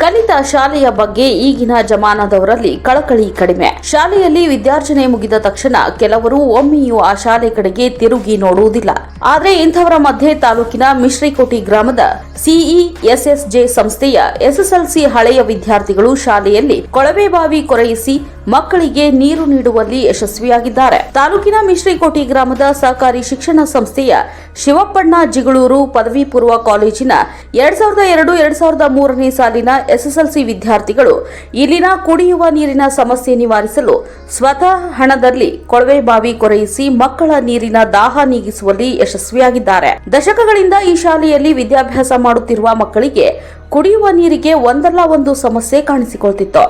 ಕಲಿತ ಶಾಲೆಯ ಬಗ್ಗೆ ಈಗಿನ ಜಮಾನದವರಲ್ಲಿ ಕಳಕಳಿ ಕಡಿಮೆ. ಶಾಲೆಯಲ್ಲಿ ವಿದ್ಯಾರ್ಜನೆ ಮುಗಿದ ತಕ್ಷಣ ಕೆಲವರು ಒಮ್ಮೆಯೂ ಆ ಶಾಲೆ ಕಡೆಗೆ ತಿರುಗಿ ನೋಡುವುದಿಲ್ಲ. ಆದರೆ ಇಂಥವರ ಮಧ್ಯೆ ತಾಲೂಕಿನ ಮಿಶ್ರಿಕೋಟಿ ಗ್ರಾಮದ ಸಿಇಎಸ್ಎಸ್ಜೆ ಸಂಸ್ಥೆಯ ಎಸ್ಎಸ್ಎಲ್ಸಿ ಹಳೆಯ ವಿದ್ಯಾರ್ಥಿಗಳು ಶಾಲೆಯಲ್ಲಿ ಕೊಳವೆ ಬಾವಿ ಕೊರೆಯಿಸಿ ಮಕ್ಕಳಿಗೆ ನೀರು ನೀಡುವಲ್ಲಿ ಯಶಸ್ವಿಯಾಗಿದ್ದಾರೆ. ತಾಲೂಕಿನ ಮಿಶ್ರಿಕೋಟಿ ಗ್ರಾಮದ ಸಹಕಾರಿ ಶಿಕ್ಷಣ ಸಂಸ್ಥೆಯ ಶಿವಪ್ಪಣ್ಣ ಜಿಗಳೂರು ಪದವಿ ಪೂರ್ವ ಕಾಲೇಜಿನ 2002-2003ನೇ ಸಾಲಿನ ಎಸ್ಎಸ್ಎಲ್ಸಿ ವಿದ್ಯಾರ್ಥಿಗಳು ಇಲ್ಲಿನ ಕುಡಿಯುವ ನೀರಿನ ಸಮಸ್ಯೆ ನಿವಾರಿಸಲು ಸ್ವತಃ ಹಣದಲ್ಲಿ ಕೊಳವೆ ಬಾವಿ ಕೊರೆಯಿಸಿ ಮಕ್ಕಳ ನೀರಿನ ದಾಹ ನೀಗಿಸುವಲ್ಲಿ ಯಶಸ್ವಿಯಾಗಿದ್ದಾರೆ. ದಶಕಗಳಿಂದ ಈ ಶಾಲೆಯಲ್ಲಿ ವಿದ್ಯಾಭ್ಯಾಸ ಮಾಡುತ್ತಿರುವ ಮಕ್ಕಳಿಗೆ ಕುಡಿಯುವ ನೀರಿಗೆ ಒಂದಲ್ಲ ಒಂದು ಸಮಸ್ಯೆ ಕಾಣಿಸಿಕೊಳ್ತಿತ್ತು.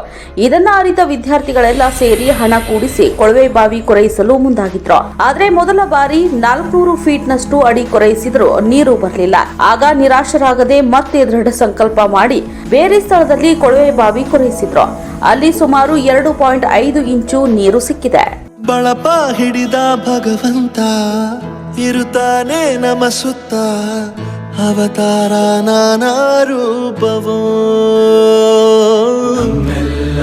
ಇದನ್ನ ಅರಿತ ವಿದ್ಯಾರ್ಥಿಗಳೆಲ್ಲ ಸೇರಿ ಹಣ ಕೂಡಿಸಿ ಕೊಳವೆ ಬಾವಿ ಕೊರೆಯಿಸಲು ಮುಂದಾಗಿದ್ರು. ಆದ್ರೆ ಮೊದಲ ಬಾರಿ 400 ಫೀಟ್ನಷ್ಟು ಅಡಿ ಕೊರೆಯಿಸಿದ್ರು ನೀರು ಬರಲಿಲ್ಲ. ಆಗ ನಿರಾಶರಾಗದೆ ಮತ್ತೆ ದೃಢ ಸಂಕಲ್ಪ ಮಾಡಿ ಬೇರೆ ಸ್ಥಳದಲ್ಲಿ ಕೊಳವೆ ಬಾವಿ ಕೊರೆಯಿಸಿದ್ರು. ಅಲ್ಲಿ ಸುಮಾರು 2.5 ಇಂಚು ನೀರು ಸಿಕ್ಕಿದೆ. ಬಳಪ ಹಿಡಿದ ಭಗವಂತ ಇರುತ್ತಾನೆ ನಮ ಸುತ್ತ, ಅವತಾರ ನಾನಾ ರೂಪವೋ. ನಮ್ಮೆಲ್ಲ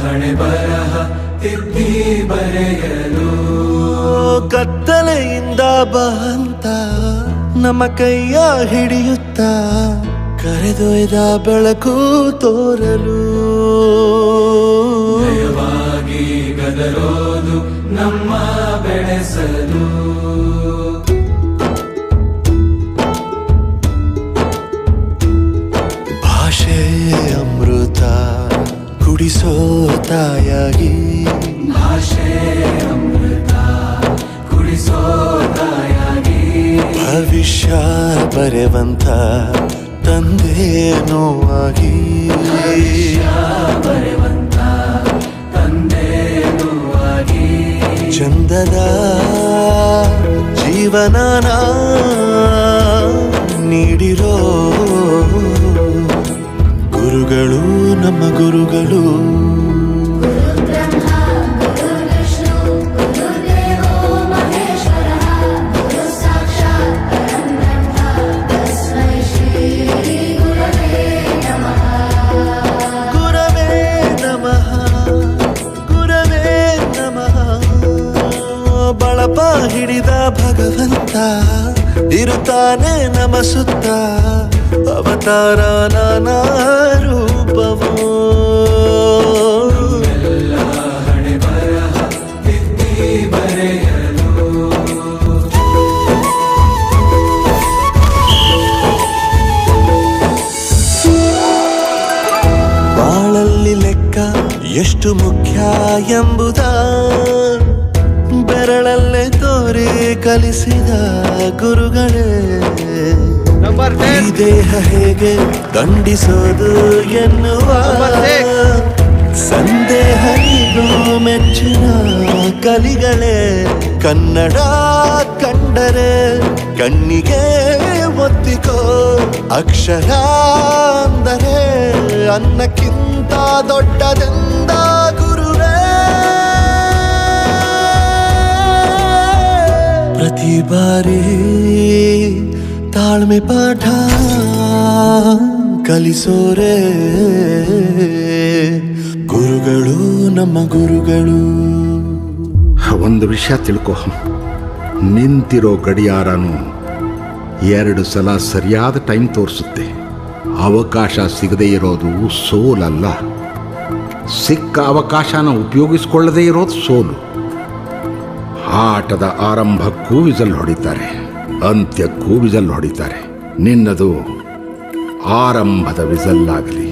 ಹಣೆ ಬರಹ ತಿದ್ದಿ ಬರೆಯಲು ಕತ್ತಲೆಯಿಂದ ಬಂತ ನಮ್ಮ ಕೈಯ ಹಿಡಿಯುತ್ತ ಕರೆದೊಯ್ದ ಬೆಳಕು ತೋರಲು. ಭಯವಾಗಿ ಗದರೋದು ನಮ್ಮ ಬೆಳೆಸಲು. ಭಾಷೆ ಅಮೃತ ಕುಡಿಸೋ ತಾಯಾಗಿ, ಭಾಷೆ ಅಮೃತ ಕುಡಿಸೋ ತಾಯಾಗಿ, ಭವಿಷ್ಯ ಬರೆವಂತ ತಂದೇನೋ ಆಗಿ, ಬರೆವಂತ ತಂದೇನೂ ಆಗಿ, ಚಂದದ ಜೀವನನ ನೀಡಿರೋ ಗುರುಗಳು ನಮ್ಮ ಗುರುಗಳು. ಬಳಪ ಹಿಡಿದ ಭಗವಂತ ಇರುತ್ತಾನೆ ನಮ ಸುತ್ತ, ಅವತಾರ ನಾನಾ ರೂಪವೋ. ಎಲ್ಲ ಹಣೆ ಬರಹ ತಿದ್ದಿ ಬರೆಯಲು. ಬಾಳಲ್ಲಿ ಲೆಕ್ಕ ಎಷ್ಟು ಮುಖ್ಯ ಎಂಬುದ ಬೆರಳಲ್ಲೇ ತೋರಿ ಕಲಿಸಿದ ಗುರುಗಳೇ. ಈ ದೇಹ ಹೇಗೆ ದಂಡಿಸೋದು ಎನ್ನುವ ಸಂದೇಹನಿಗೂ ಮೆಚ್ಚಿನ ಕಲಿಗಳೇ. ಕನ್ನಡ ಕಂಡರೆ ಕಣ್ಣಿಗೆ ಒತ್ತಿಕೋ, ಅಕ್ಷರ ಅಂದರೆ ಅನ್ನಕ್ಕಿಂತ ದೊಡ್ಡದೆಂದ ಗುರುವೇ. ಪ್ರತಿ ಬಾರಿ ತಾಳ್ಮೆ ಪಾಠ ಕಲಿಸೋರೆ ಗುರುಗಳು ನಮ್ಮ ಗುರುಗಳು. ಒಂದು ವಿಷಯ ತಿಳ್ಕೊ, ನಿಂತಿರೋ ಗಡಿಯಾರನು 2 ಸಲ ಸರಿಯಾದ ಟೈಮ್ ತೋರಿಸುತ್ತೆ. ಅವಕಾಶ ಸಿಗದೇ ಇರೋದು ಸೋಲಲ್ಲ, ಸಿಕ್ಕ ಅವಕಾಶನ ಉಪಯೋಗಿಸ್ಕೊಳ್ಳದೇ ಇರೋದು ಸೋಲು. ಆಟದ ಆರಂಭಕ್ಕೂ ವಿಸಲ್ ಹೊಡಿತಾರೆ, ಅಂತ್ಯಕ್ಕೂ ವಿಸಲ್ ಹೊಡಿತಾರೆ. ನಿನ್ನದು ಆರಂಭದ ವಿಸಲ್ ಆಗಲಿ.